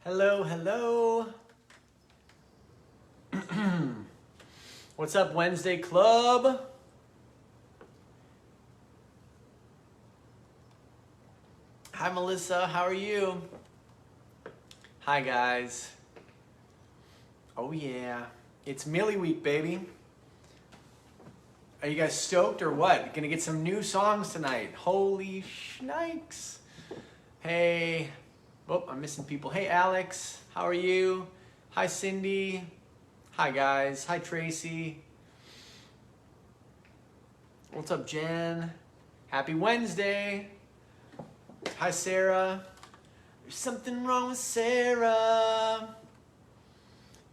Hello, hello. What's up, Wednesday Club? Hi, Melissa. How are you? Hi, guys. Oh, yeah. It's Millie Week, baby. Are you guys stoked or what? Gonna get some new songs tonight. Holy shnikes. Hey. Oh, I'm missing people. Hey, Alex. How are you? Hi, Cindy. Hi, guys. Hi, Tracy. What's up, Jen? Happy Wednesday. Hi, Sarah. There's something wrong with Sarah.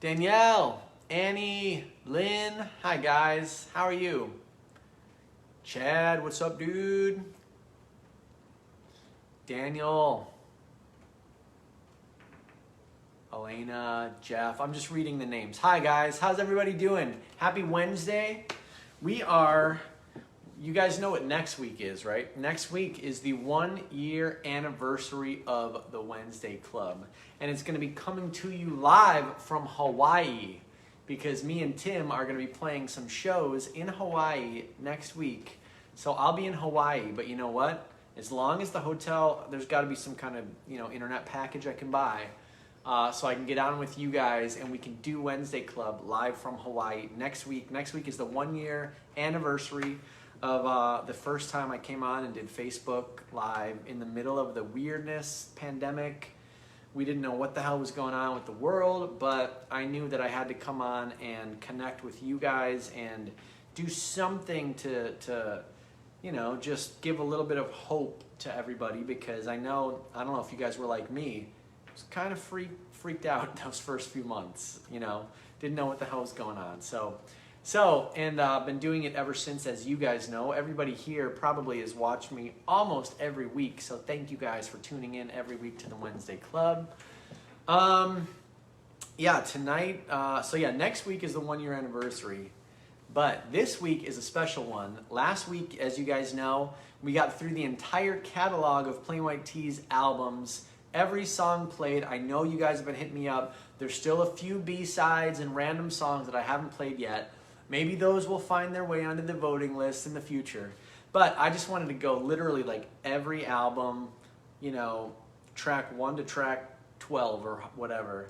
Danielle, Annie, Lynn. Hi, guys. How are you? Chad, what's up, dude? Daniel. Elena, Jeff. I'm just reading the names. Hi, guys. How's everybody doing? Happy Wednesday. You guys know what next week is, right? Next week is the 1-year anniversary of the Wednesday Club. And it's going to be coming to you live from Hawaii because me and Tim are going to be playing some shows in Hawaii next week. So I'll be in Hawaii, but you know what? As long as the hotel, there's got to be some kind of, internet package I can buy. So I can get on with you guys and we can do Wednesday Club live from Hawaii next week. Next week is the 1-year anniversary of the first time I came on and did Facebook Live in the middle of the weirdness pandemic. We didn't know what the hell was going on with the world, but I knew that I had to come on and connect with you guys and do something to just give a little bit of hope to everybody because I don't know if you guys were like me. I was kind of freaked out those first few months, didn't know what the hell was going on. And I've been doing it ever since, as you guys know. Everybody here probably has watched me almost every week, so thank you guys for tuning in every week to the Wednesday Club. Tonight, next week is the 1-year anniversary, but this week is a special one. Last week, as you guys know, we got through the entire catalog of Plain White T's albums. Every song played. I know you guys have been hitting me up. There's still a few B-sides and random songs that I haven't played yet. Maybe those will find their way onto the voting list in the future. But I just wanted to go literally like every album, track 1 to track 12 or whatever.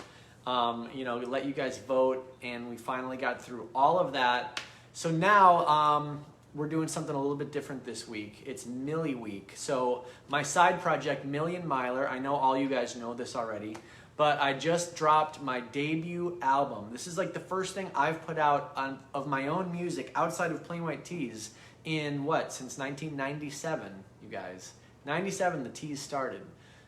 Let you guys vote, and we finally got through all of that. So now we're doing something a little bit different this week. It's Millie Week. So my side project, Million Miler, I know all you guys know this already, but I just dropped my debut album. This is like the first thing I've put out of my own music outside of Plain White T's since 1997, you guys. 97, the T's started.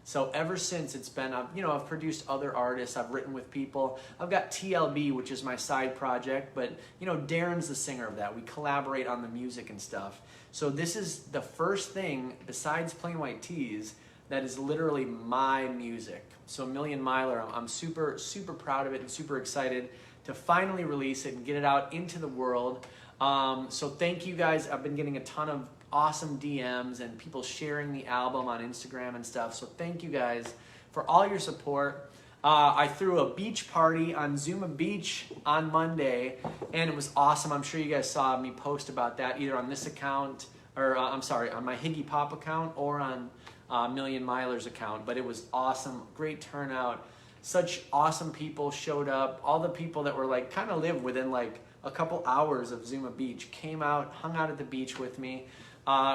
So ever since it's been, I've produced other artists, I've written with people. I've got TLB, which is my side project, but Darren's the singer of that. We collaborate on the music and stuff. So this is the first thing besides Plain White T's that is literally my music. So Million Miler, I'm super, super proud of it and super excited to finally release it and get it out into the world. So thank you guys. I've been getting a ton of awesome DMs and people sharing the album on Instagram and stuff. So thank you guys for all your support. I threw a beach party on Zuma Beach on Monday and it was awesome. I'm sure you guys saw me post about that either on this account or on my Higgy Pop account or on Million Miler's account, but it was awesome. Great turnout. Such awesome people showed up. All the people that were kind of live within a couple hours of Zuma Beach came out, hung out at the beach with me.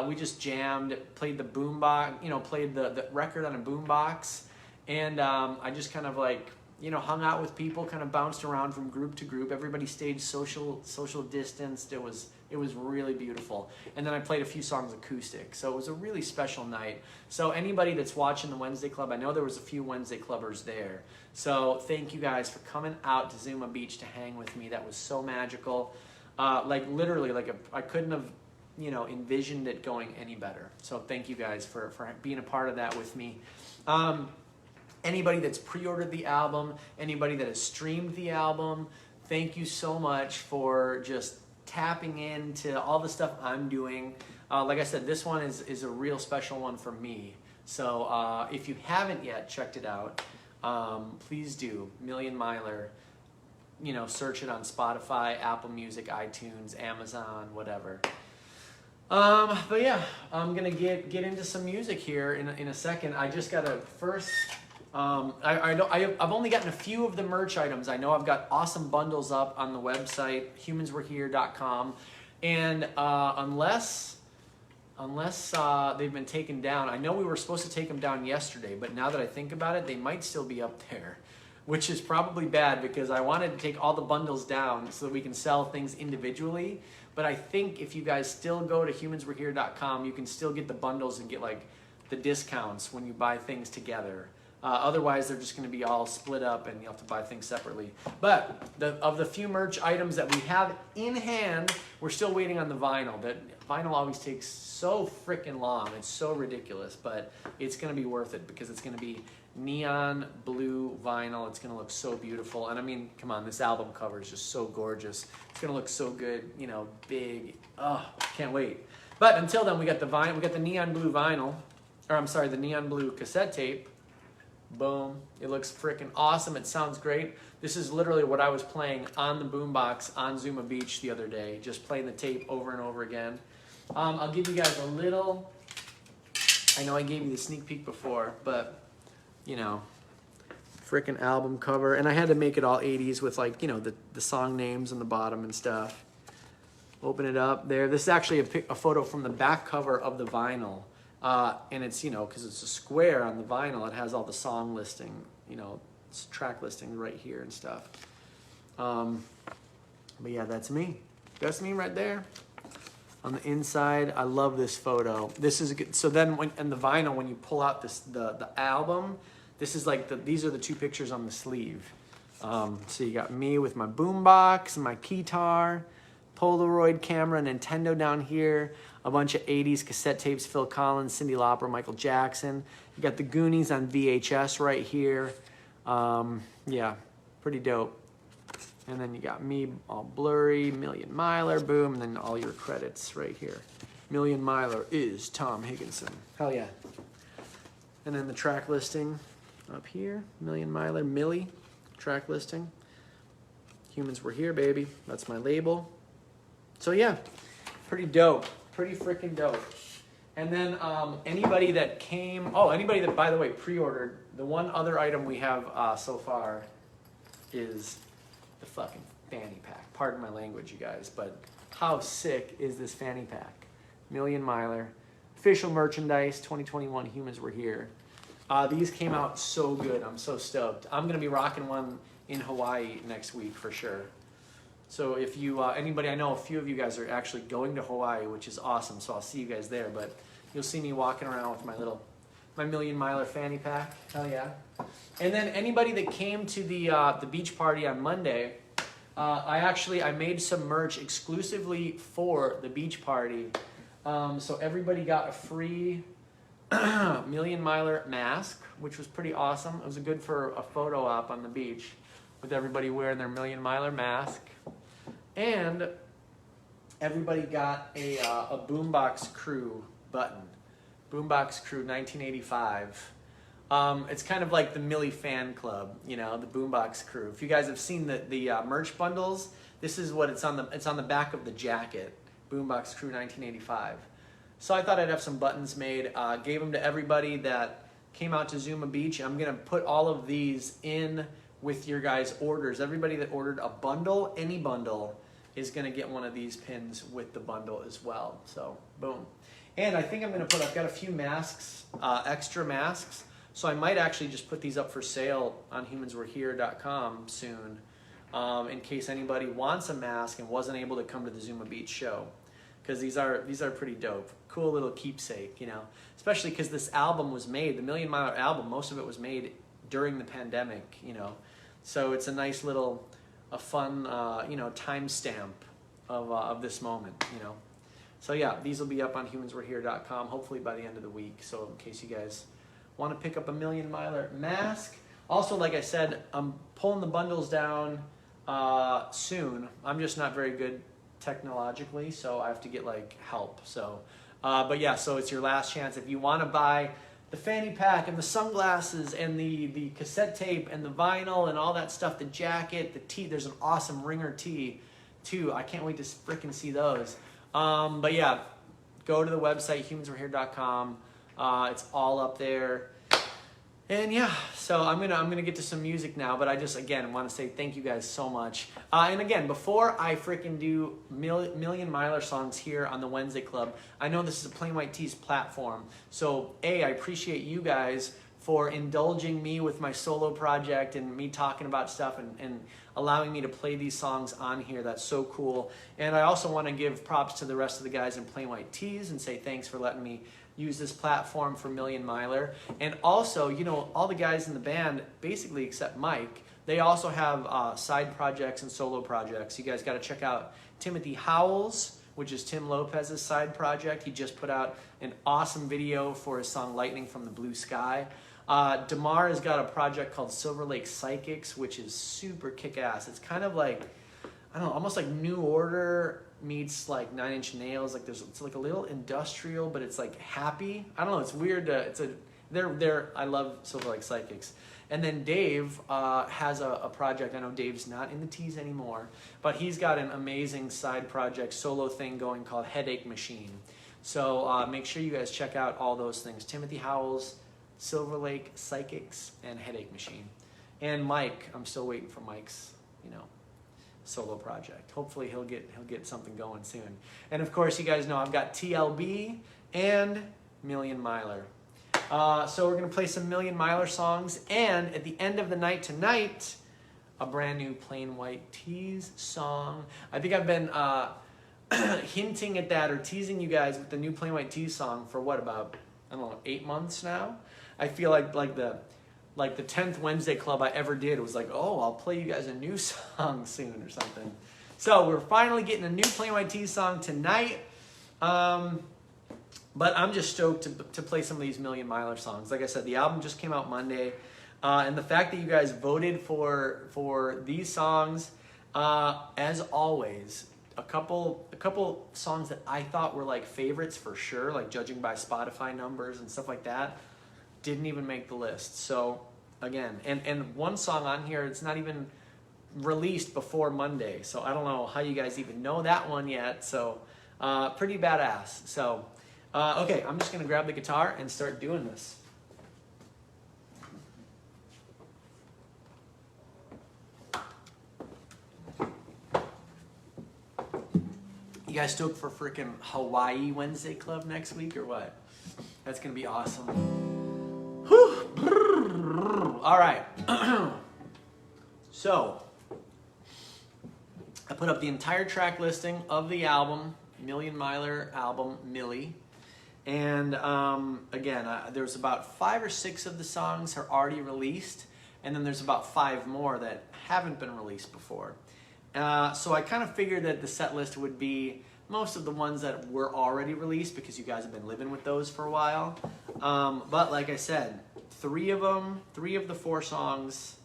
We just jammed, played the boombox, played the record on a boombox, and I just kind of hung out with people, kind of bounced around from group to group. Everybody stayed social distanced. It was really beautiful. And then I played a few songs acoustic. So it was a really special night. So anybody that's watching the Wednesday Club, I know there was a few Wednesday Clubbers there. So thank you guys for coming out to Zuma Beach to hang with me. That was so magical. Literally, I couldn't have, envisioned it going any better. So thank you guys for being a part of that with me. Anybody that's pre-ordered the album, anybody that has streamed the album, thank you so much for just tapping into all the stuff I'm doing. Like I said, this one is a real special one for me. So if you haven't yet checked it out, please do. Million Miler. You know, search it on Spotify, Apple Music, iTunes, Amazon, whatever. But yeah, I'm gonna get into some music here in a second. I just gotta first. I've only gotten a few of the merch items. I know I've got awesome bundles up on the website, humanswerehere.com, and unless they've been taken down, I know we were supposed to take them down yesterday, but now that I think about it, they might still be up there, which is probably bad because I wanted to take all the bundles down so that we can sell things individually. But I think if you guys still go to humanswerehere.com, you can still get the bundles and get like the discounts when you buy things together. Otherwise, they're just going to be all split up and you'll have to buy things separately. But of the few merch items that we have in hand, we're still waiting on the vinyl. That vinyl always takes so freaking long. It's so ridiculous, but it's going to be worth it because it's going to be neon blue vinyl. It's going to look so beautiful. And I mean, come on, this album cover is just so gorgeous. It's going to look so good, you know, big. Oh, can't wait. But until then, we got the vinyl. We got the neon blue vinyl, or I'm sorry, the neon blue cassette tape. Boom. It looks freaking awesome. It sounds great. This is literally what I was playing on the boombox on Zuma Beach the other day, just playing the tape over and over again. I'll give you guys a little, I know I gave you the sneak peek before, but, you know, freaking album cover. And I had to make it all 80s with, like, you know, the song names on the bottom and stuff. Open it up there. This is actually a photo from the back cover of the vinyl. And it's, you know, because it's a square on the vinyl, it has all the song listing, you know, track listing right here and stuff. But yeah, that's me. That's me right there. On the inside, I love this photo. This is good. So then when in the vinyl, when you pull out the album, this is like these are the two pictures on the sleeve. So you got me with my boombox, my guitar, Polaroid camera, Nintendo down here, a bunch of 80s cassette tapes, Phil Collins, Cyndi Lauper, Michael Jackson. You got the Goonies on VHS right here. Yeah, pretty dope. And then you got me all blurry, Million Miler, boom, and then all your credits right here. Million Miler is Tom Higginson. Hell yeah. And then the track listing up here, Million Miler, Millie, track listing. Humans Were Here, baby. That's my label. So yeah, pretty dope. Pretty freaking dope. And then anybody that by the way pre-ordered, the one other item we have so far is the fucking fanny pack. Pardon my language, you guys, but how sick is this fanny pack? Million Miler, official merchandise, 2021 Humans Were Here. These came out so good. I'm so stoked. I'm gonna be rocking one in Hawaii next week for sure. So if you, anybody, I know a few of you guys are actually going to Hawaii, which is awesome, so I'll see you guys there, but you'll see me walking around with my Million Miler fanny pack. Hell yeah. And then anybody that came to the beach party on Monday, I made some merch exclusively for the beach party. So everybody got a free Million Miler mask, which was pretty awesome. It was good for a photo op on the beach with everybody wearing their Million Miler mask. And everybody got a Boombox Crew button. Boombox Crew 1985. It's kind of like the Millie fan club, you know, the Boombox Crew. If you guys have seen the merch bundles, this is what it's on the back of the jacket. Boombox Crew 1985. So I thought I'd have some buttons made. Gave them to everybody that came out to Zuma Beach. I'm gonna put all of these in with your guys' orders. Everybody that ordered a bundle, any bundle, is gonna get one of these pins with the bundle as well. So boom. And I think I've got a few masks, extra masks. So I might actually just put these up for sale on humanswerehere.com soon, in case anybody wants a mask and wasn't able to come to the Zuma Beach show. Because these are pretty dope. Cool little keepsake, you know. Especially because this album was made, the Million Miler album, most of it was made during the pandemic, you know. So it's a nice little, fun, you know, timestamp of this moment, you know. So yeah, these will be up on humanswerehere.com hopefully by the end of the week. So in case you guys want to pick up a Million Miler mask. Also, like I said, I'm pulling the bundles down soon. I'm just not very good technologically, so I have to get like help. So, but yeah, so it's your last chance. If you want to buy the fanny pack and the sunglasses and the cassette tape and the vinyl and all that stuff, the jacket, the tee. There's an awesome ringer tee too. I can't wait to freaking see those. But yeah, go to the website, humanswerehere.com. It's all up there. And yeah, so I'm gonna get to some music now, but I just, again, want to say thank you guys so much. And again, before I freaking do Million Miler songs here on the Wednesday Club, I know this is a Plain White T's platform, so I appreciate you guys for indulging me with my solo project and me talking about stuff and allowing me to play these songs on here. That's so cool. And I also want to give props to the rest of the guys in Plain White T's and say thanks for letting me use this platform for Million Miler. And also, you know, all the guys in the band, basically except Mike, they also have side projects and solo projects. You guys got to check out Timothy Howells, which is Tim Lopez's side project. He just put out an awesome video for his song Lightning from the Blue Sky. DeMar has got a project called Silver Lake Psychics, which is super kick-ass. It's kind of like, I don't know, almost like New Order meets like Nine Inch Nails. Like it's like a little industrial, but it's like happy. I don't know. It's weird. I love Silver Lake Psychics. And then Dave has a project. I know Dave's not in the T's anymore, but he's got an amazing side project, solo thing going called Headache Machine. So make sure you guys check out all those things. Timothy Howells, Silver Lake Psychics, and Headache Machine. And Mike, I'm still waiting for Mike's, solo project. Hopefully he'll get something going soon. And of course, you guys know I've got TLB and Million Miler. So we're gonna play some Million Miler songs, and at the end of the night tonight, a brand new Plain White T's song. I think I've been hinting at that or teasing you guys with the new Plain White T's song for what, about, I don't know, 8 months now? I feel like the 10th Wednesday Club I ever did was like, oh, I'll play you guys a new song soon or something. So we're finally getting a new Plain White T's song tonight. But I'm just stoked to play some of these Million Miler songs. Like I said, the album just came out Monday. And the fact that you guys voted for these songs, as always, a couple songs that I thought were like favorites for sure, like judging by Spotify numbers and stuff like that, didn't even make the list. So again, and one song on here, it's not even released before Monday. So I don't know how you guys even know that one yet. So pretty badass. So okay, I'm just gonna grab the guitar and start doing this. You guys stoked for freaking Hawaii Wednesday Club next week or what? That's gonna be awesome. Whew. All right. So I put up the entire track listing of the album, Million Miler album, Millie. And again, there's about 5 or 6 of the songs are already released, and then there's about 5 more that haven't been released before. So I kind of figured that the set list would be most of the ones that were already released because you guys have been living with those for a while. But like I said, 3 of the 4 songs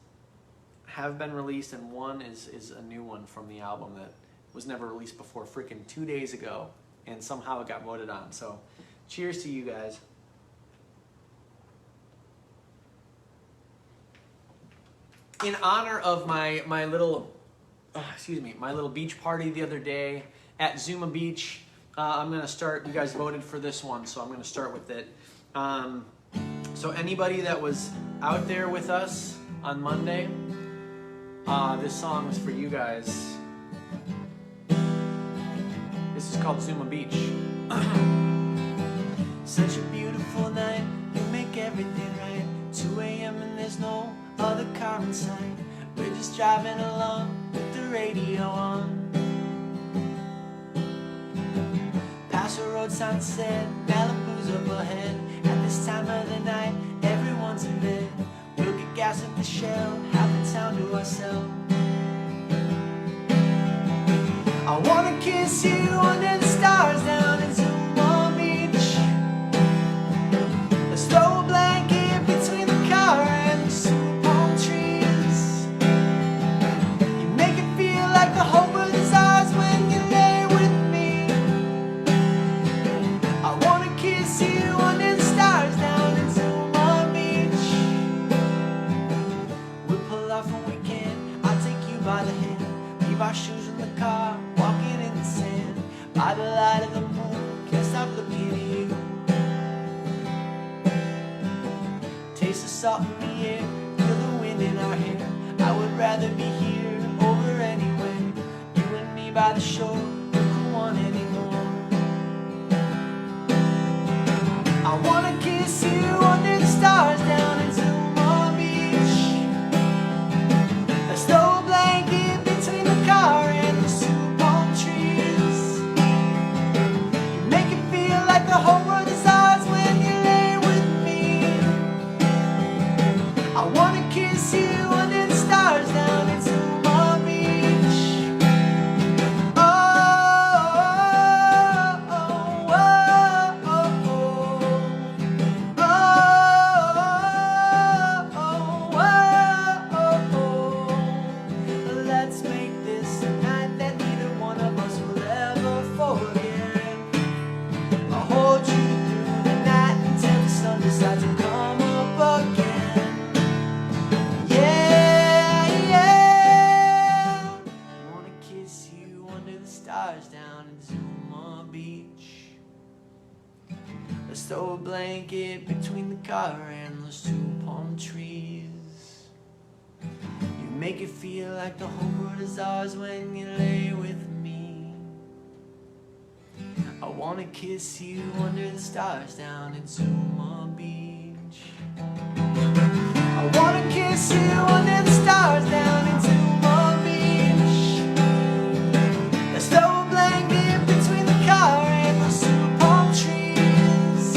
have been released, and one is a new one from the album that was never released before freaking 2 days ago, and somehow it got voted on. So cheers to you guys. In honor of my little beach party the other day at Zuma Beach, I'm gonna start. You guys voted for this one, so I'm gonna start with it. So anybody that was out there with us on Monday, this song is for you guys. This is called Zuma Beach. Such a beautiful night, you make everything right. 2 a.m. and there's no other car in sight. We're just driving along with the radio on. Past a road sign said Malibu's up ahead. At this time of the night, everyone's in bed. We'll get gas at the Shell, have the town to ourselves. I wanna kiss you under the stars down in Zuma Beach. Let's throw a blanket between the car and the super palm trees. You make it feel like the whole world is ours when you lay with me. I wanna kiss you under the stars down in Zuma looking at you. Taste the salt in the air, feel the wind in our hair. I would rather be here over anywhere. You and me by the shore, who could want anymore? I wanna kiss you under the stars down in Zuma Beach. Let's throw a blanket between the car and the super palm trees. You make it feel like the whole world is ours when you lay with me. I wanna kiss you under the stars down in Zuma Beach. Oh, oh, oh, oh, oh, oh, oh, oh, oh. Let's make this a night that neither one of us will ever forget. I'll hold you through the night until the sun decides to come up again. Yeah, yeah. I wanna kiss you under the stars down in Zuma Beach. Let's throw a blanket between the car and those two palm trees. You make it feel like the whole world is ours when you lay with me. I wanna kiss you under the stars down in Zuma Beach. I wanna kiss you under the stars down in Zuma Beach. Let's throw a blanket between the car and the super palm trees.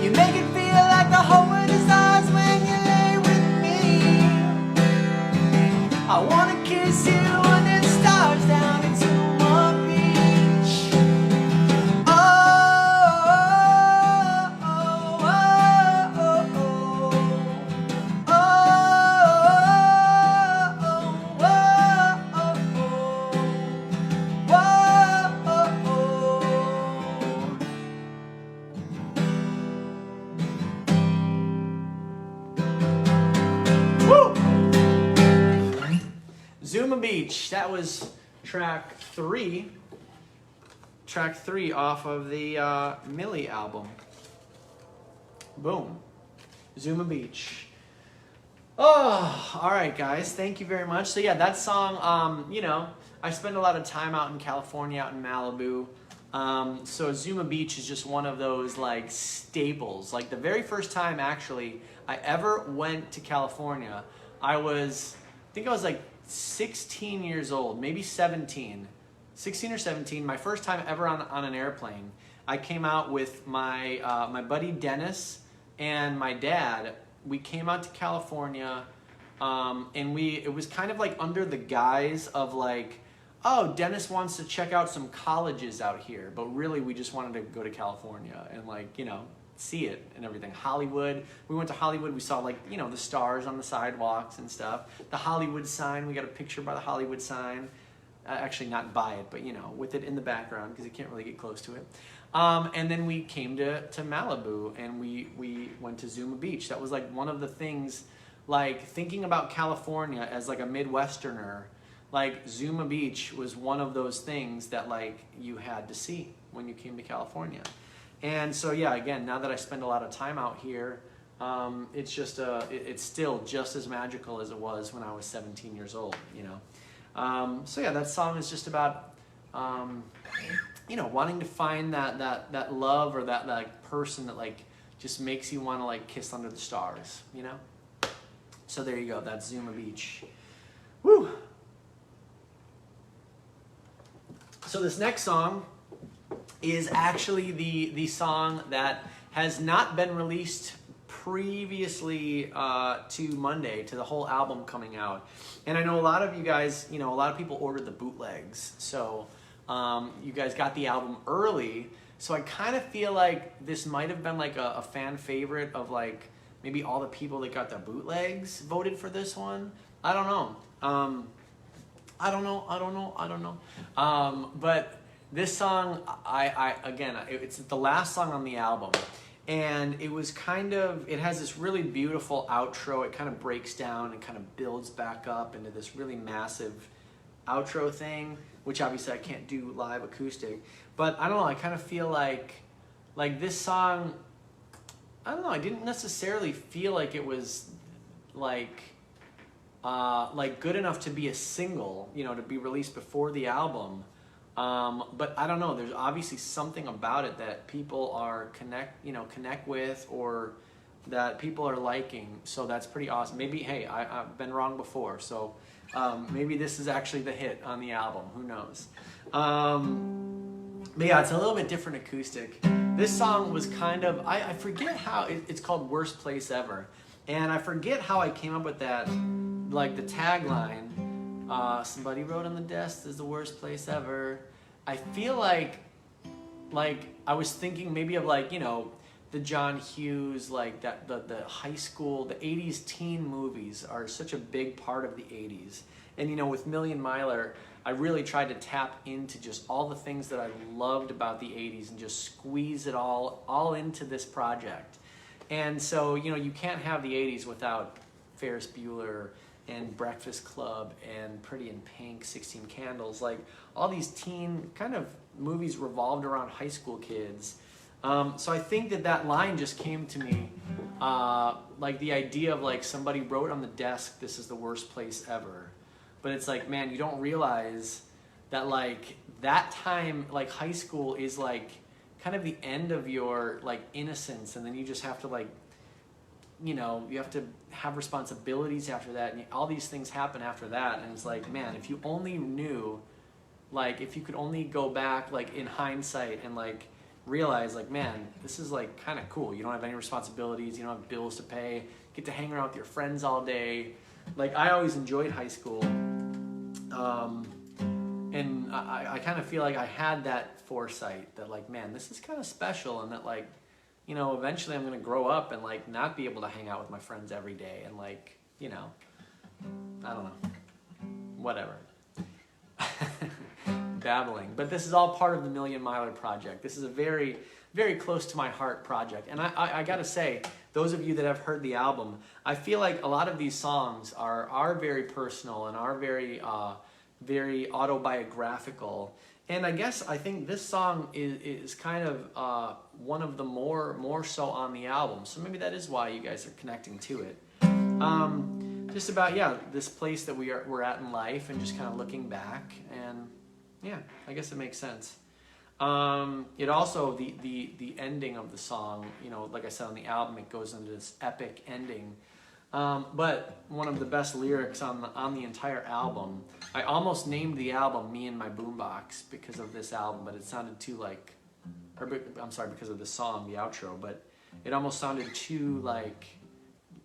You make it feel like the whole world is ours when you lay with me. I wanna kiss you under the stars down in Zuma Beach. Oh, oh, oh, oh, oh, oh, Zuma Beach. That was track three off of the Millie album. Boom. Zuma Beach. Oh, all right, guys. Thank you very much. So yeah, that song, you know, I spend a lot of time out in California, out in Malibu. So Zuma Beach is just one of those like staples. Like the very first time actually I ever went to California, I think I was like 16 years old, maybe 17. 16 or 17, my first time ever on an airplane. I came out with my my buddy Dennis and my dad. We came out to California, and it was kind of like under the guise of like, oh, Dennis wants to check out some colleges out here, but really we just wanted to go to California and like, you know, see it and everything. Hollywood, we went to Hollywood, we saw like, you know, the stars on the sidewalks and stuff. The Hollywood sign, we got a picture by the Hollywood sign. Actually not by it, but you know, with it in the background because you can't really get close to it. And then we came to Malibu and we went to Zuma Beach. That was like one of the things, like thinking about California as like a Midwesterner, like Zuma Beach was one of those things that like you had to see when you came to California. And so yeah, again, now that I spend a lot of time out here, it's just it's still just as magical as it was when I was 17 years old, you know. So yeah, that song is just about, you know, wanting to find that love or that like person that like just makes you want to like kiss under the stars, you know. So there you go. That's Zuma Beach. Woo. So this next song is actually the song that has not been released previously to Monday, to the whole album coming out. And I know a lot of you guys, you know, a lot of people ordered the bootlegs. So you guys got the album early. So I kind of feel like this might have been like a fan favorite of like maybe all the people that got the bootlegs voted for this one. I don't know. I don't know. But this song, again, it's the last song on the album. And it was kind of, it has this really beautiful outro. It kind of breaks down and kind of builds back up into this really massive outro thing which obviously I can't do live acoustic. But I don't know, I kind of feel like this song, I don't know, I didn't necessarily feel like it was like good enough to be a single, you know, to be released before the album. But I don't know, there's obviously something about it that people are connect with, or that people are liking. So that's pretty awesome. Maybe, hey, I've been wrong before. So maybe this is actually the hit on the album. Who knows? But yeah, it's a little bit different acoustic. This song was kind of, I forget how, it's called Worst Place Ever. And I forget how I came up with that, like the tagline, somebody wrote on the desk, "This is the worst place ever." I feel like I was thinking maybe of like, you know, the John Hughes, like that, the high school, the 80s teen movies are such a big part of the 80s. And you know, with Million Miler, I really tried to tap into just all the things that I loved about the 80s and just squeeze it all into this project. And so, you know, you can't have the 80s without Ferris Bueller and Breakfast Club and Pretty in Pink, 16 Candles. Like, all these teen kind of movies revolved around high school kids. So I think that line just came to me, like the idea of like somebody wrote on the desk, "This is the worst place ever." But it's like, man, you don't realize that like that time, like high school is like kind of the end of your like innocence, and then you just have to like, you know, you have to have responsibilities after that, and all these things happen after that. And it's like, man, if you only knew, like if you could only go back like in hindsight and like realize like, man, this is like kind of cool. You don't have any responsibilities, you don't have bills to pay, get to hang around with your friends all day. Like, I always enjoyed high school, and I kind of feel like I had that foresight that like, man, this is kind of special, and that like, you know, eventually I'm gonna grow up and like not be able to hang out with my friends every day, and like, you know, I don't know, whatever. Babbling. But this is all part of the Million Miler project. This is a very, very close to my heart project. And I gotta say, those of you that have heard the album, I feel like a lot of these songs are very personal and are very, very autobiographical. And I think this song is kind of one of the more so on the album. So maybe that is why you guys are connecting to it. Just about, yeah, this place that we're at in life, and just kind of looking back, and yeah, I guess it makes sense. It also, the ending of the song, you know, like I said on the album, it goes into this epic ending. But one of the best lyrics on the entire album, I almost named the album "Me and My Boombox" because of this album, but it sounded too like, I'm sorry, because of the song, the outro, but it almost sounded too like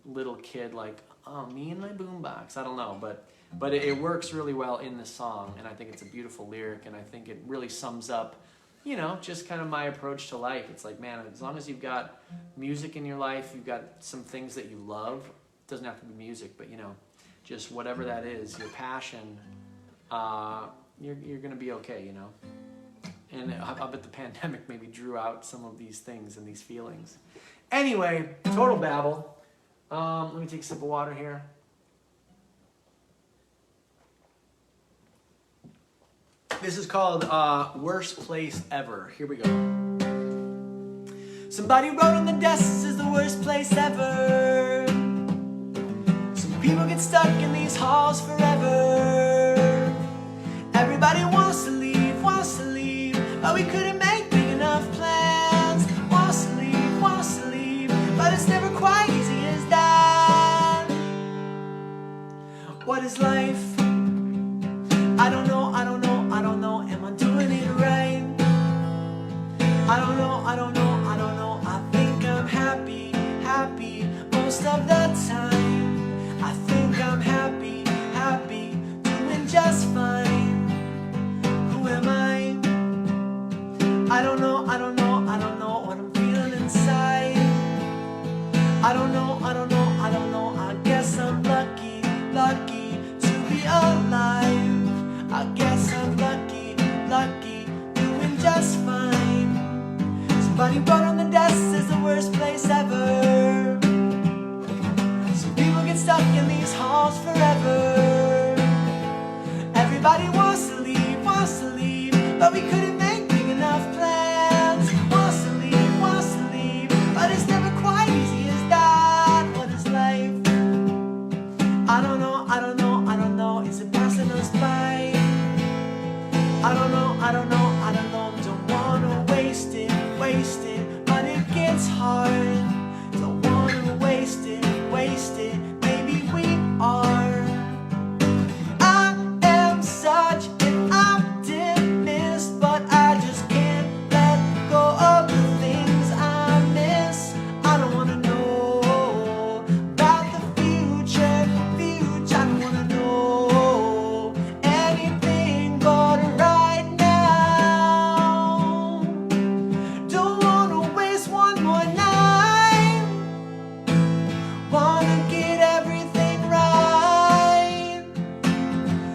little kid, like, oh, me and my boombox. I don't know, but it works really well in the song, and I think it's a beautiful lyric, and I think it really sums up, you know, just kind of my approach to life. It's like, man, as long as you've got music in your life, you've got some things that you love. It doesn't have to be music, but you know, just whatever that is, your passion, you're gonna be okay, you know. And I bet the pandemic maybe drew out some of these things and these feelings. Anyway, total babble. Let me take a sip of water here. This is called Worst Place Ever. Here we go. Somebody wrote on the desk, "This is the worst place ever." Some people get stuck in these halls forever. Everybody wants to leave, but we couldn't make big enough plans. Wants to leave, but it's never quite easy as that. What is life? I don't know. Am I doing it right? I don't know. I think I'm happy most of the time. I think I'm happy, doing just fine. Who am I? I don't know what I'm feeling inside. I don't know. I guess I'm lucky to be alive. I guess I'm lucky, doing just fine. Somebody wrote on the desk, "This is the worst place ever." Some people get stuck in these halls forever. Everybody wants to leave, but we couldn't make big enough plans. Wants to leave, but it's never quite easy as that. What is life? I don't know, I don't know, I don't know. Is it passing us by? I don't know, I don't know, I don't know. Don't wanna waste it, but it gets hard. Don't wanna waste it, maybe we are. I am such an optimist, but I just can't let go of the things I miss. I don't wanna know about the future, I don't wanna know anything but right now. Don't wanna waste one more night, wanna get everything right,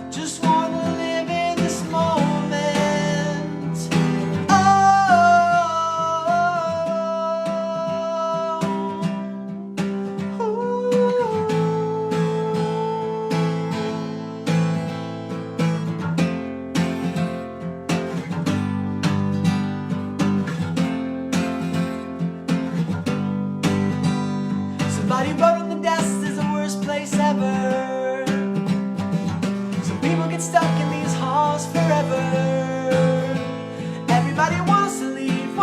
just wanna live in this moment. Somebody wrote on the desk, "This is the worst place ever." Some people get stuck in these halls forever. Everybody wants to leave,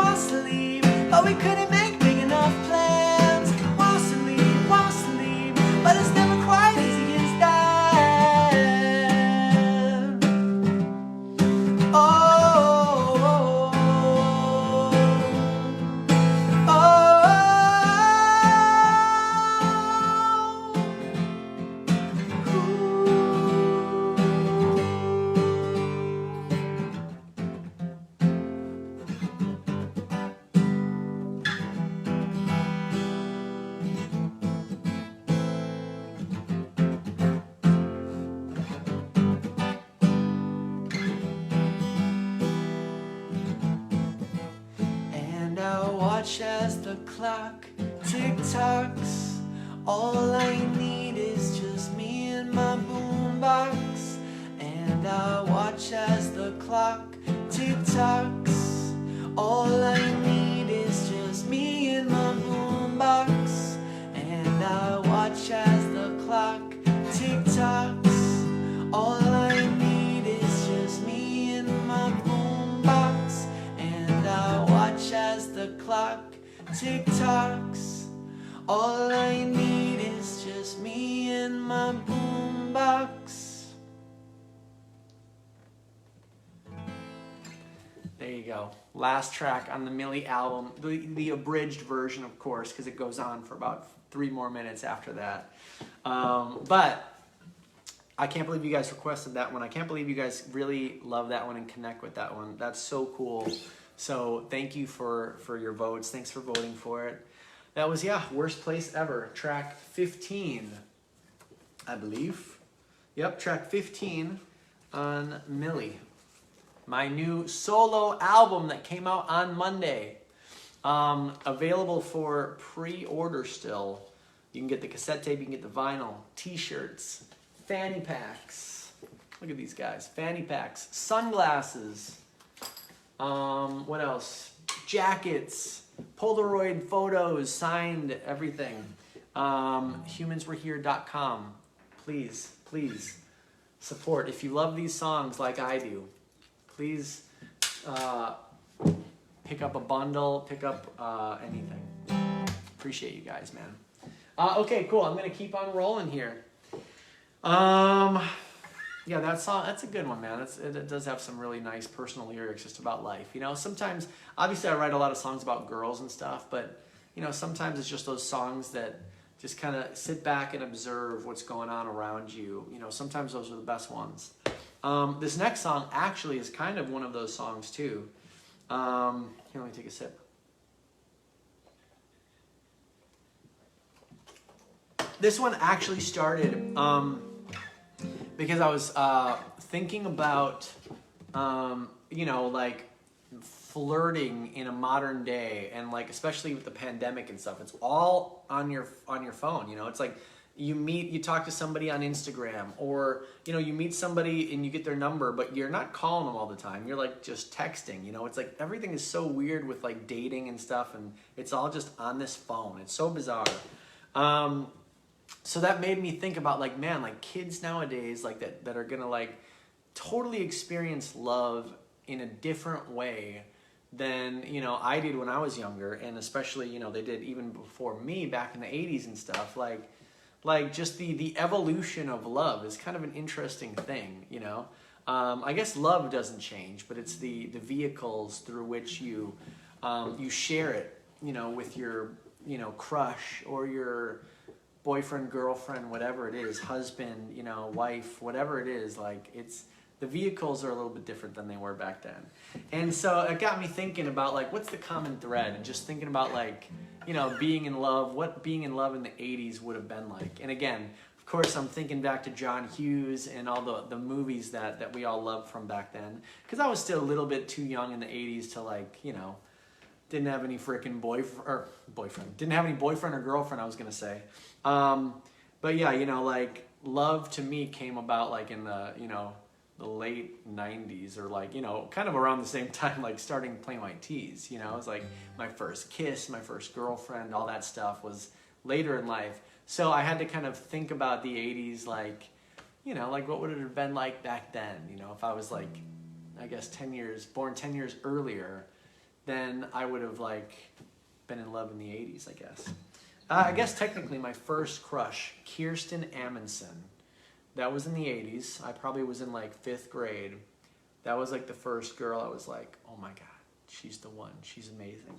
but we couldn't make big enough plans. Wants to leave, but it's never quite easy as that. Oh, oh, oh, and I watch as the clock tick-tocks. All I need is just me and my boombox. And I watch as the clock tick-tocks. All I need is just me and my boombox. And I watch as the clock tick-tocks. All I need is just me and my boombox. And I watch as the clock tick-tocks. All I need is just me and my boombox. There you go. Last track on the Millie album. The abridged version, of course, because it goes on for about 3 more minutes after that. But I can't believe you guys requested that one. I can't believe you guys really love that one and connect with that one. That's so cool. So thank you for your votes. Thanks for voting for it. That was, worst place ever. Track 15, I believe. Yep, track 15 on Millie. My new solo album that came out on Monday. Available for pre-order still. You can get the cassette tape, you can get the vinyl, t-shirts, fanny packs. Look at these guys. Fanny packs, sunglasses. What else? Jackets, Polaroid photos, signed everything. Humanswerehere.com. Please support. If you love these songs like I do, please pick up a bundle, pick up anything. Appreciate you guys, man. Okay, cool. I'm gonna keep on rolling here. Yeah, that song, that's a good one, man. It does have some really nice personal lyrics just about life. You know, sometimes, obviously I write a lot of songs about girls and stuff, but, you know, sometimes it's just those songs that just kind of sit back and observe what's going on around you. You know, sometimes those are the best ones. This next song actually is kind of one of those songs too. Here, let me take a sip. This one actually started because I was thinking about, you know, like flirting in a modern day, and like especially with the pandemic and stuff. It's all on your phone. You know, it's like you talk to somebody on Instagram, or you meet somebody and you get their number, but you're not calling them all the time. You're like just texting. It's like everything is so weird with like dating and stuff, and it's all just on this phone. It's so bizarre. So that made me think about like, man, like kids nowadays like that are gonna like totally experience love in a different way than I did when I was younger, and especially they did even before me back in the 80s and stuff. Like just the evolution of love is kind of an interesting thing, I guess love doesn't change, but it's the vehicles through which you share it, with your crush or your boyfriend, girlfriend, whatever it is, husband, wife, whatever it is. Like the vehicles are a little bit different than they were back then. And so it got me thinking about like, what's the common thread, and just thinking about like, being in love, what being in love in the 80s would have been like. And again, of course, I'm thinking back to John Hughes and all the movies that we all loved from back then, because I was still a little bit too young in the 80s to like, didn't have any freaking boyfriend, didn't have any boyfriend or girlfriend, I was gonna say. But yeah, like love to me came about like in the, the late 90s, or like, kind of around the same time, like starting Plain White T's, it was like my first kiss, my first girlfriend, all that stuff was later in life. So I had to kind of think about the 80s, like, like what would it have been like back then? If I was like, I guess born 10 years earlier, then I would have like been in love in the 80s, I guess. I guess technically my first crush, Kirsten Amundsen, that was in the 80s. I probably was in like 5th grade. That was like the first girl I was like, oh my God, she's the one. She's amazing.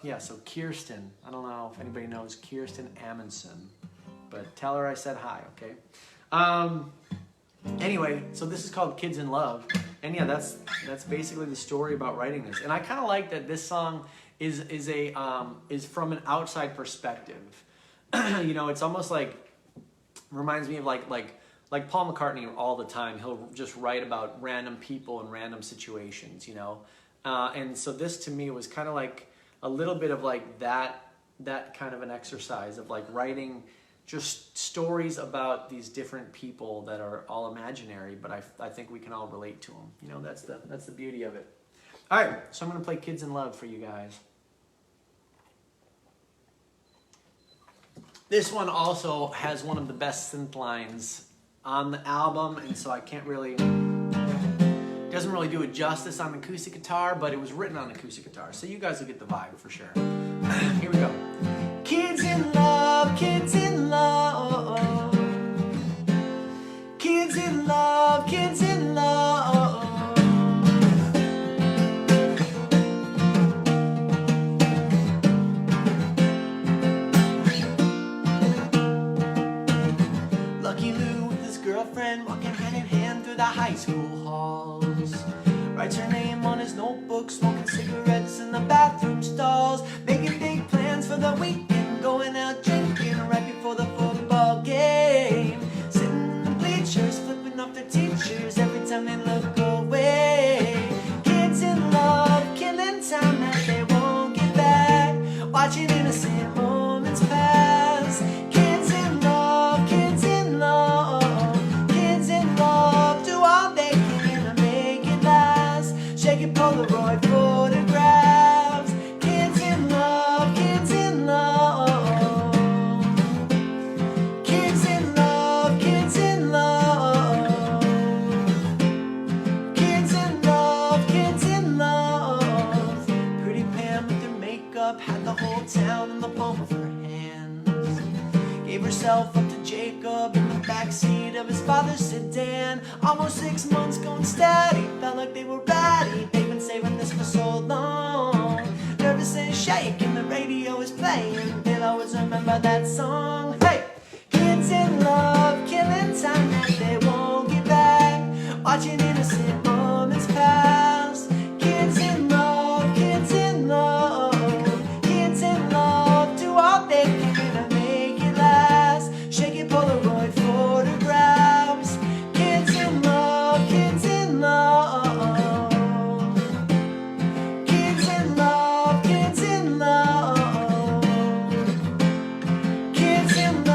Yeah, so Kirsten. I don't know if anybody knows Kirsten Amundsen, but tell her I said hi, okay? Anyway, so this is called Kids in Love. And yeah, that's basically the story about writing this. And I kind of like that this song is from an outside perspective. It's almost like, reminds me of like Paul McCartney all the time. He'll just write about random people and random situations, and so this to me was kind of like a little bit of like that kind of an exercise of like writing just stories about these different people that are all imaginary, but I think we can all relate to them. That's the beauty of it. All right, so I'm gonna play Kids in Love for you guys. This one also has one of the best synth lines on the album, and so I can't really, doesn't really do it justice on acoustic guitar, but it was written on acoustic guitar, so you guys will get the vibe for sure. Here we go. Kids in love, kids in love, kids in love, kids in love. Walking hand in hand through the high school halls, writes her name on his notebook, smoking cigarettes in the bathroom stalls, making big plans for the weekend, going out drinking right before the football game, sitting in the bleachers, flipping off their teachers every time they look away. Kids in love, killing time that they won't get back, watching innocent moments pass. Kids in love, kids in love, shaking Polaroid photographs. Kids in love, kids in love, kids in love, kids in love, kids in love, kids in love. Pretty Pam with her makeup had the whole town in the palm of her hands. Gave herself up to Jacob in the backseat of his father's sedan. Almost 6 months going steady, felt like they were ready. They've been saving this for so long. Nervous and shaking, the radio is playing. They'll always remember that song. Hey! Kids in love, killing time that they won't get back, watching innocent moments pass. Kids in love, kids in love, kids in love, do all they can to make it last. Shaking Polaroid photographs. Kids in love, kids in love, kids in love, kids in love, kids in love.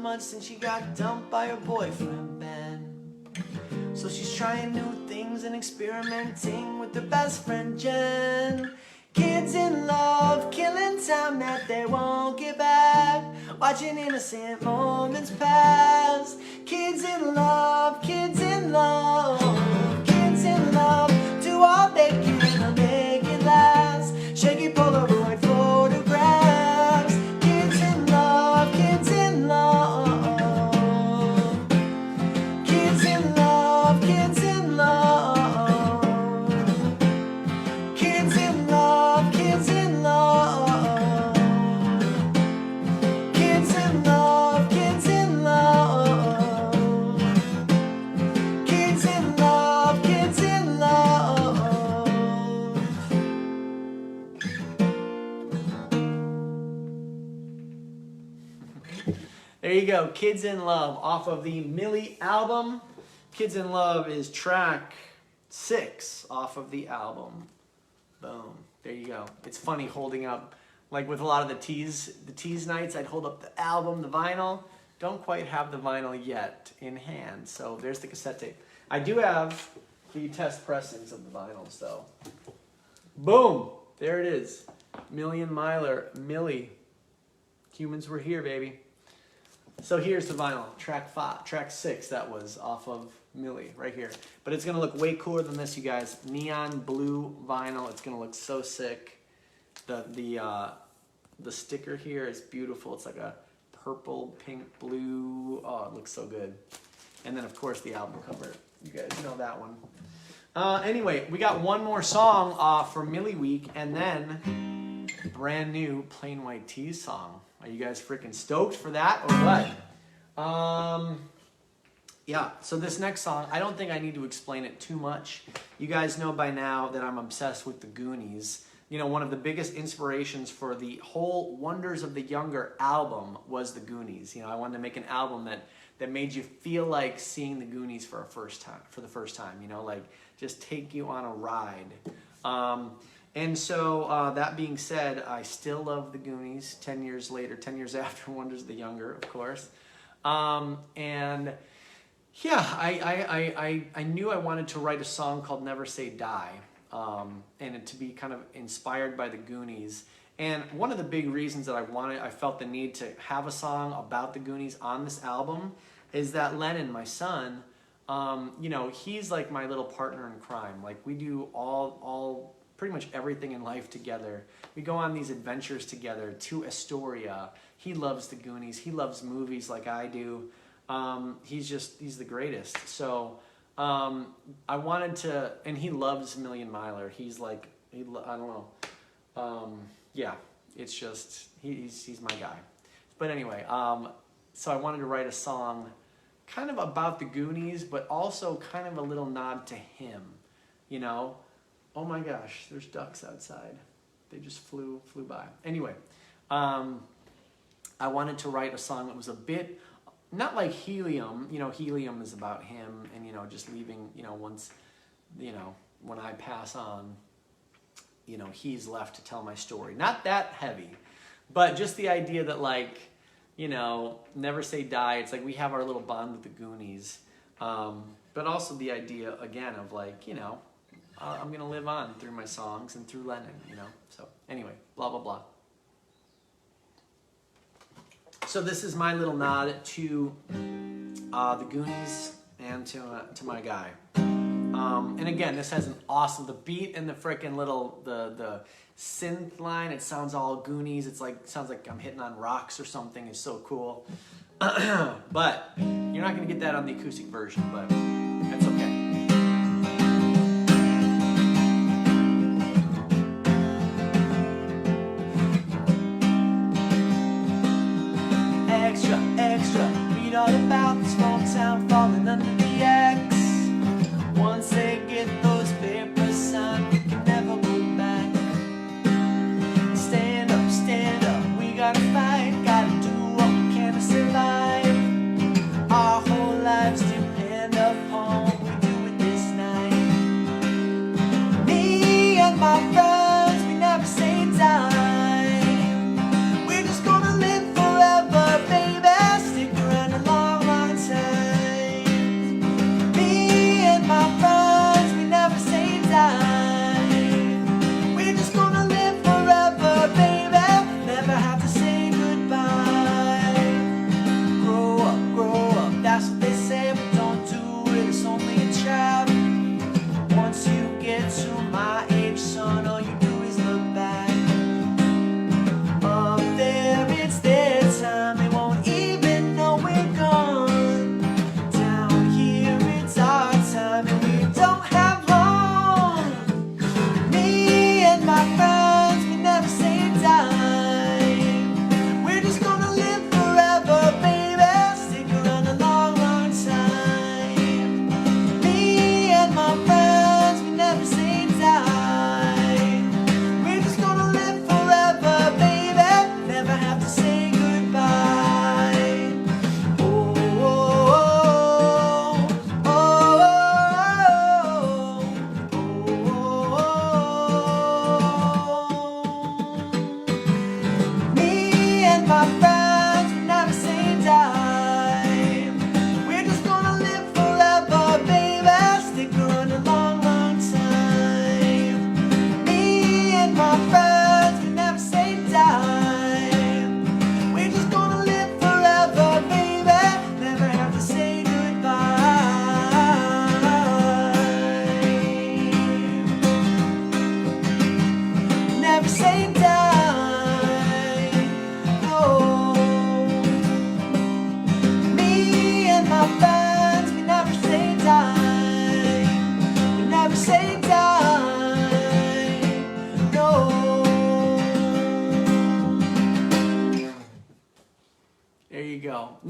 much since she got dumped by her boyfriend Ben. So she's trying new things and experimenting with her best friend Jen. Kids in love, killing time that they won't get back, watching innocent moments pass. Kids in love, kids in love, kids in love, do all they can to make it last. Shaky Polaroid photographs. Kids in love, kids in love, kids in love, kids in love, kids in love, kids in love, kids in love, kids in love, kids in love, kids in love. There you go, Kids in Love off of the Millie album. Kids in Love is track 6 off of the album. Boom. There you go. It's funny holding up, like with a lot of the tease nights, I'd hold up the album, the vinyl. Don't quite have the vinyl yet in hand, so there's the cassette tape. I do have the test pressings of the vinyls, though. Boom! There it is. Million Miler, Millie. Humans were here, baby. So here's the vinyl, track 6, that was off of Millie, right here. But it's gonna look way cooler than this, you guys. Neon blue vinyl, it's gonna look so sick. The sticker here is beautiful. It's like a purple, pink, blue. Oh, it looks so good. And then of course the album cover. You guys know that one. Anyway, we got one more song for Millie Week, and then brand new Plain White T's song. Are you guys freaking stoked for that or what? Yeah, so this next song, I don't think I need to explain it too much. You guys know by now that I'm obsessed with the Goonies. You know, one of the biggest inspirations for the whole Wonders of the Younger album was the Goonies. You know, I wanted to make an album that made you feel like seeing the Goonies for the first time, you know, like just take you on a ride. And so that being said, I still love the Goonies 10 years later, 10 years after Wonders of the Younger, of course. And yeah, I knew I wanted to write a song called Never Say Die, and it to be kind of inspired by the Goonies. And one of the big reasons that I felt the need to have a song about the Goonies on this album is that Lennon, my son, you know, he's like my little partner in crime. Like we do all pretty much everything in life together. We go on these adventures together to Astoria. He loves the Goonies. He loves movies like I do. He's the greatest. So I wanted to, and he loves Million Miler. He's like, I don't know. Yeah, it's just, he's my guy. But anyway, so I wanted to write a song kind of about the Goonies, but also kind of a little nod to him, you know? Oh my gosh, there's ducks outside. They just flew by. Anyway, I wanted to write a song that was a bit, not like Helium. You know, Helium is about him and, you know, just leaving, you know, once, you know, when I pass on, you know, he's left to tell my story. Not that heavy, but just the idea that, like, you know, Never Say Die. It's like we have our little bond with the Goonies. But also the idea, again, of like, you know, I'm going to live on through my songs and through Lennon, you know. So anyway, blah, blah, blah. So this is my little nod to the Goonies and to my guy. And again, this has an awesome, the beat and the frickin' little, the synth line, it sounds all Goonies. It's like, sounds like I'm hitting on rocks or something. It's so cool. But you're not going to get that on the acoustic version, but that's okay. Extra, extra, read all about the small town falling under the axe. Once they get those papers signed, we can never look back. Stand up, we gotta fight, gotta do what we can to survive. Our whole lives depend upon what we do with this night. Me and my friends, we never say die. We're just gonna live forever, baby. Stick around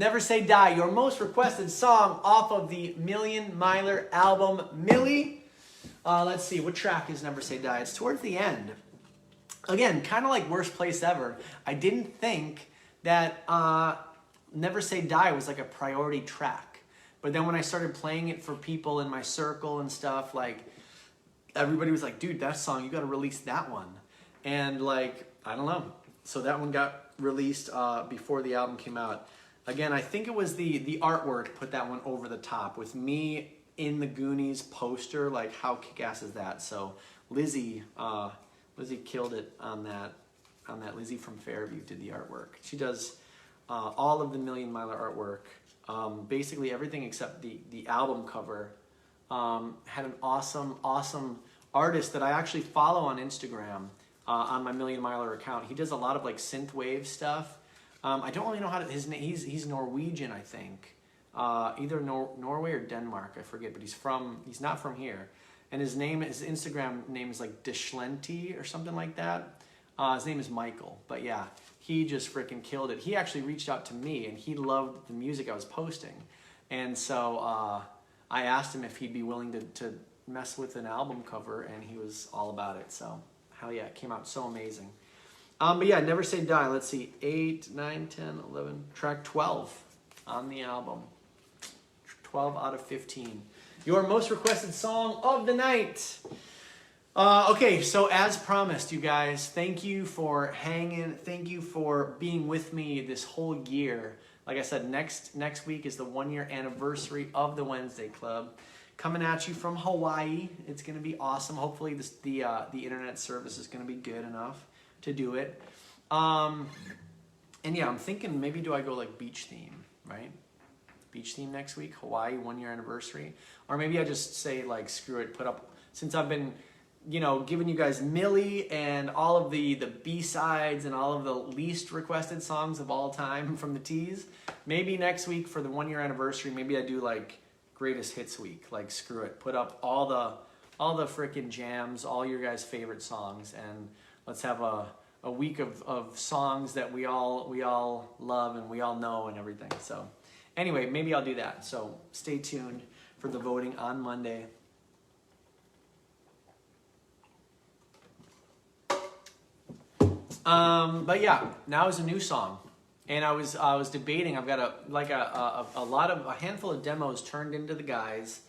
Never Say Die, your most requested song off of the Million Miler album, Millie. Let's see, what track is Never Say Die? It's towards the end. Again, kind of like Worst Place Ever. I didn't think that Never Say Die was like a priority track. But then when I started playing it for people in my circle and stuff, like, everybody was like, dude, that song, you got to release that one. And like, I don't know. So that one got released before the album came out. Again, I think it was the artwork put that one over the top with me in the Goonies poster. Like, how kick-ass is that? So Lizzie killed it on that. Lizzie from Fairview did the artwork. She does all of the Million Miler artwork. Basically everything except the album cover. Had an awesome artist that I actually follow on Instagram on my Million Miler account. He does a lot of like synthwave stuff. I don't really know how to, his name, he's Norwegian, I think. Either Norway or Denmark, I forget, but he's not from here. And his Instagram name is like Deschlenti or something like that. His name is Michael, but yeah, he just freaking killed it. He actually reached out to me and he loved the music I was posting. And so I asked him if he'd be willing to mess with an album cover, and he was all about it. So hell yeah, it came out so amazing. But yeah, Never Say Die. Let's see, 8, 9, 10, 11, track 12 on the album. 12 out of 15. Your most requested song of the night. Okay, so as promised, you guys, thank you for hanging. Thank you for being with me this whole year. Like I said, next week is the 1-year anniversary of the Wednesday Club. Coming at you from Hawaii. It's going to be awesome. Hopefully the internet service is going to be good enough to do it. And yeah, I'm thinking maybe do I go like beach theme, right? Beach theme next week, Hawaii 1-year anniversary. Or maybe I just say like, screw it, put up, since I've been, giving you guys Millie and all of the B-sides and all of the least requested songs of all time from the Tees. Maybe next week for the 1-year anniversary, maybe I do like greatest hits week, like screw it, put up all the freaking jams, all your guys' favorite songs, and let's have a week of songs that we all love and we all know and everything. So anyway, maybe I'll do that. So stay tuned for the voting on Monday. But yeah, now is a new song. And I was debating. I've got a handful of demos turned into the guys,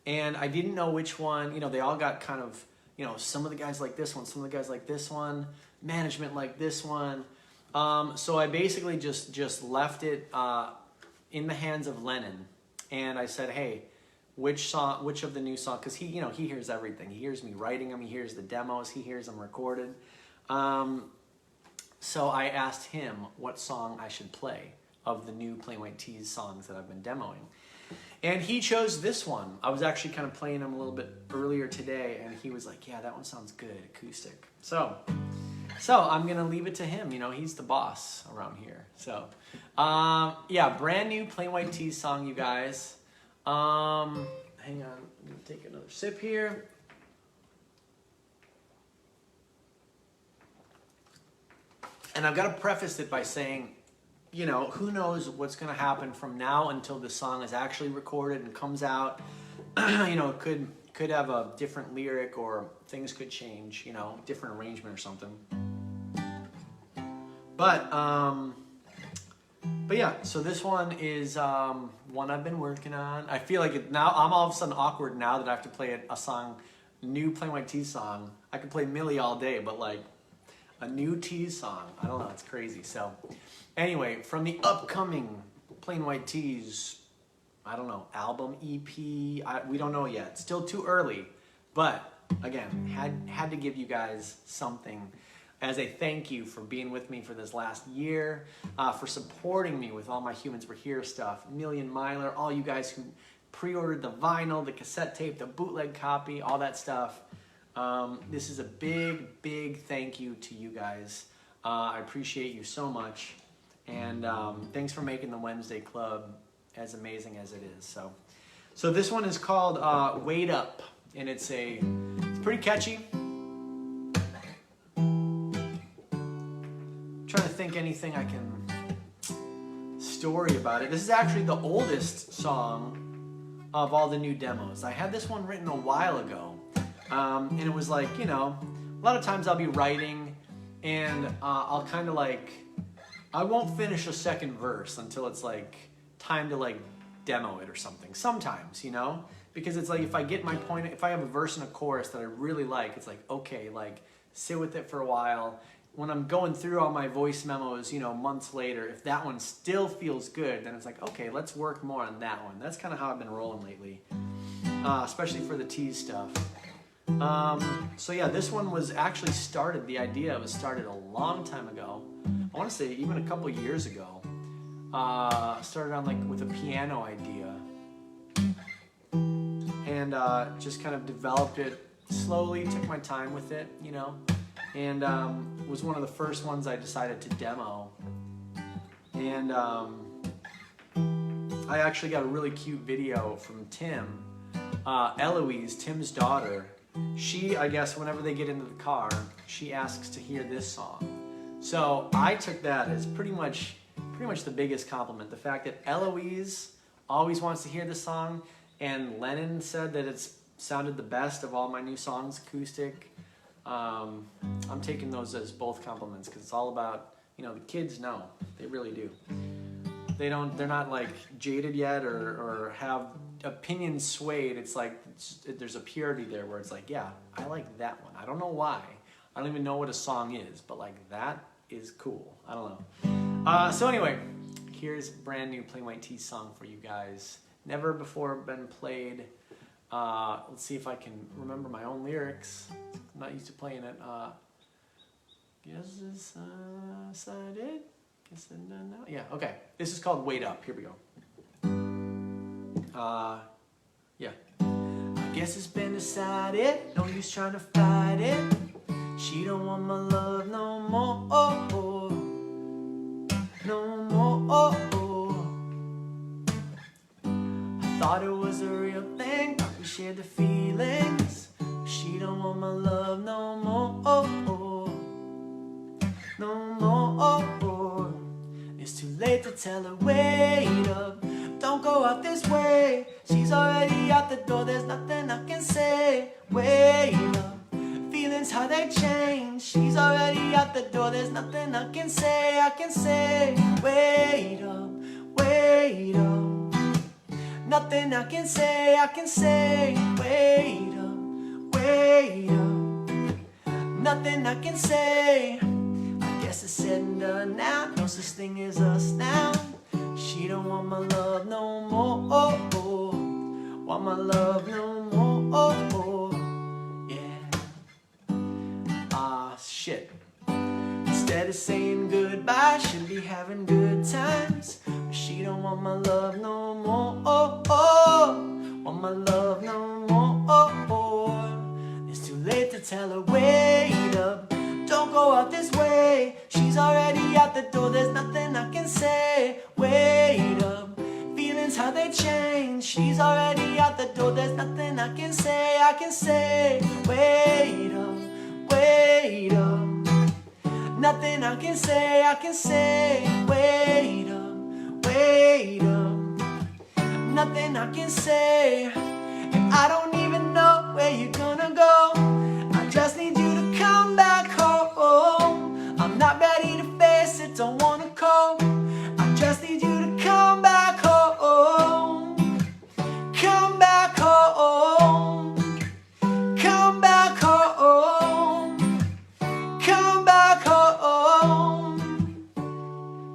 and I didn't know which one. They all got kind of, some of the guys like this one, some of the guys like this one, management like this one. So I basically just left it in the hands of Lennon, and I said, hey, which of the new songs? Because he hears everything. He hears me writing them. He hears the demos. He hears them recorded. So I asked him what song I should play of the new Plain White T's songs that I've been demoing. And he chose this one. I was actually kind of playing him a little bit earlier today, and he was like, yeah, that one sounds good, acoustic. So I'm going to leave it to him. He's the boss around here. So, yeah, brand new Plain White T's song, you guys. Hang on, let me take another sip here. And I've got to preface it by saying, who knows what's going to happen from now until the song is actually recorded and comes out. It could have a different lyric, or things could change, different arrangement or something. But yeah, so this one is one I've been working on. I feel like now I'm all of a sudden awkward now that I have to play a song, new Plain White T's song. I could play Millie all day, but like, a new T's song. I don't know, it's crazy. So anyway, from the upcoming Plain White T's, I don't know, album, EP, we don't know yet. Still too early. But again, had to give you guys something as a thank you for being with me for this last year, for supporting me with all my Humans Were Here stuff, Million Miler, all you guys who pre-ordered the vinyl, the cassette tape, the bootleg copy, all that stuff. This is a big thank you to you guys. I appreciate you so much, and thanks for making the Wednesday Club as amazing as it is. So this one is called Wait Up, and it's pretty catchy. Trying to think anything I can story about it. This is actually the oldest song of all the new demos. I had this one written a while ago, and it was like, you know, a lot of times I'll be writing and I'll kind of like, I won't finish a second verse until it's like time to like demo it or something. Sometimes, you know, because it's like if I get my point, if I have a verse and a chorus that I really like, it's like, okay, like sit with it for a while. When I'm going through all my voice memos, you know, months later, if that one still feels good, then it's like, okay, let's work more on that one. That's kind of how I've been rolling lately, especially for the tease stuff. So yeah, this one was actually started, the idea was started a long time ago. I want to say even a couple years ago. Started on like with a piano idea. And just kind of developed it slowly, took my time with it, you know. And was one of the first ones I decided to demo. And I actually got a really cute video from Tim. Eloise, Tim's daughter, she, I guess, whenever they get into the car, she asks to hear this song. So I took that as pretty much the biggest compliment. The fact that Eloise always wants to hear this song, and Lennon said that it's sounded the best of all my new songs, acoustic. I'm taking those as both compliments because it's all about, you know, the kids know, they really do. They're not like jaded yet or have opinions swayed. It's like there's a purity there where it's like, yeah, I like that one. I don't know why. I don't even know what a song is, but like that is cool. I don't know. So anyway, here's a brand new Plain White T's song for you guys. Never before been played. Let's see if I can remember my own lyrics. I'm not used to playing it. Guess it's decided. Guess it done now. Yeah, okay. This is called Wait Up. Here we go. Yeah. I guess it's been decided. No use trying to fight it. She don't want my love no more. No more. I thought it was a real thing. Thought we shared the feelings. She don't want my love no more. No more. It's too late to tell her, wait up. Don't go out this way. She's already out the door. There's nothing I can say. Wait up. Feelings, how they change. She's already out the door. There's nothing I can say. Wait up. Wait up. Nothing I can say. Wait up. Wait up. Nothing I can say. I guess it's said and done now. No such thing as us now. She don't want my love no more. Want my love no more. Yeah. Shit. Instead of saying goodbye, should be having good times. But she don't want my love no more. Want my love no more. It's too late to tell her, wait up. Don't go out this way. She's already out the door. There's nothing I can say. Wait up. Feelings, how they change. She's already out the door. There's nothing I can say. Wait up. Wait up. Nothing I can say. Wait up. Wait up. Nothing I can say. And I don't even know where you're gonna go. I just need you to come back home. I'm not ready to face it, don't wanna cope. I just need you to come back home. Come back home. Come back home. Come back home.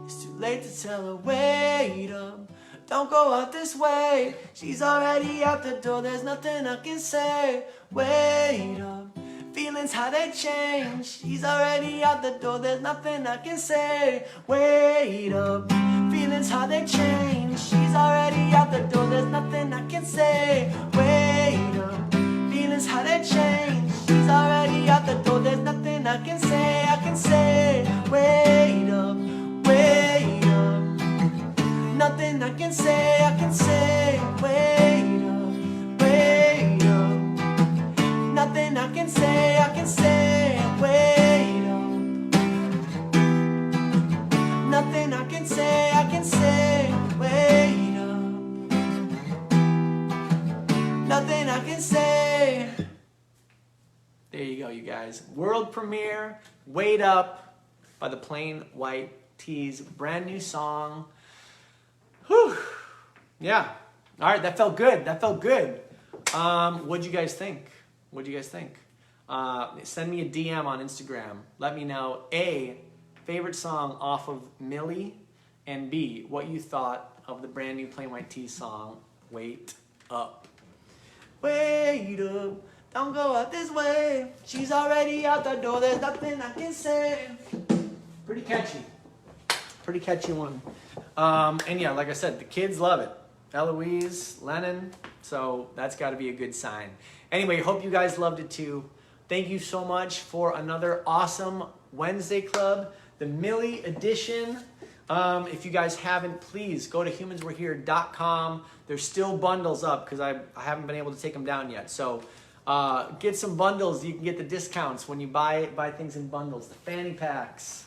It's too late to tell her, wait up. Don't go out this way. She's already out the door. There's nothing I can say. Wait up. Feelings, how they change. She's already out the door. There's nothing I can say. Wait up. Feelings, how they change. She's already out the door. There's nothing I can say. Wait up. Feelings, how they change. She's already out the door. There's nothing I can say. Wait up. Wait up. Nothing I can say. Wait up. Wait up. Nothing I can say. Wait up. Nothing I can say. go, you guys. World premiere, Wait Up by the Plain White T's. Brand new song. Whew. Yeah. All right, that felt good. That felt good. What'd you guys think? What'd you guys think? Send me a DM on Instagram. Let me know, A, favorite song off of Millie, and B, what you thought of the brand new Plain White T's song, Wait Up. Wait up, don't go out this way. She's already out the door, there's nothing I can say. Pretty catchy. Pretty catchy one. And yeah, like I said, the kids love it. Eloise, Lennon, so that's got to be a good sign. Anyway, hope you guys loved it too. Thank you so much for another awesome Wednesday Club, the Millie edition. If you guys haven't, please go to humanswerehere.com. There's still bundles up because I haven't been able to take them down yet. So get some bundles. You can get the discounts when you buy things in bundles. The fanny packs,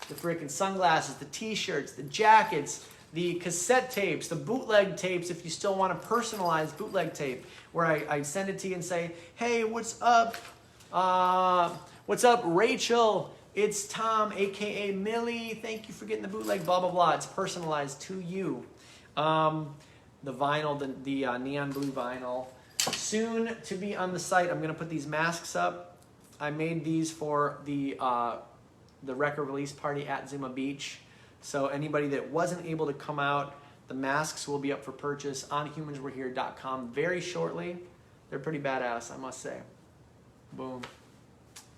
the freaking sunglasses, the t-shirts, the jackets, the cassette tapes, the bootleg tapes if you still want a personalized bootleg tape where I send it to you and say, hey, what's up? What's up, Rachel? It's Tom, aka Millie. Thank you for getting the bootleg, blah, blah, blah. It's personalized to you. The vinyl, the neon blue vinyl. Soon to be on the site, I'm going to put these masks up. I made these for the record release party at Zuma Beach. So anybody that wasn't able to come out, the masks will be up for purchase on humanswerehere.com very shortly. They're pretty badass, I must say. Boom.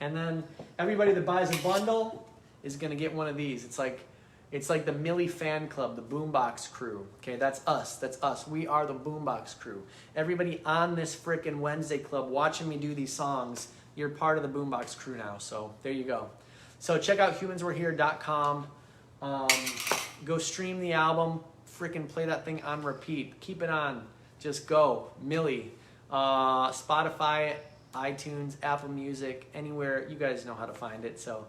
And then everybody that buys a bundle is going to get one of these. It's like the Millie fan club, the Boombox crew. Okay, that's us. That's us. We are the Boombox crew. Everybody on this frickin' Wednesday club watching me do these songs, you're part of the Boombox crew now. So there you go. So check out humanswerehere.com. Go stream the album. Frickin' play that thing on repeat. Keep it on. Just go. Millie. Spotify, iTunes, Apple Music, anywhere. You guys know how to find it. So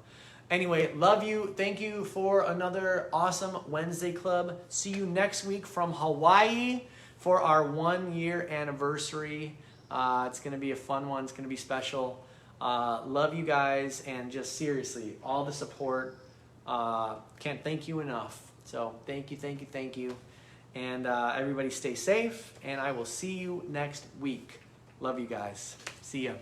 anyway, love you. Thank you for another awesome Wednesday Club. See you next week from Hawaii for our 1 year anniversary. It's going to be a fun one. It's going to be special. Love you guys, and just seriously, all the support. Can't thank you enough. So thank you, thank you, thank you. And everybody stay safe, and I will see you next week. Love you guys. See ya.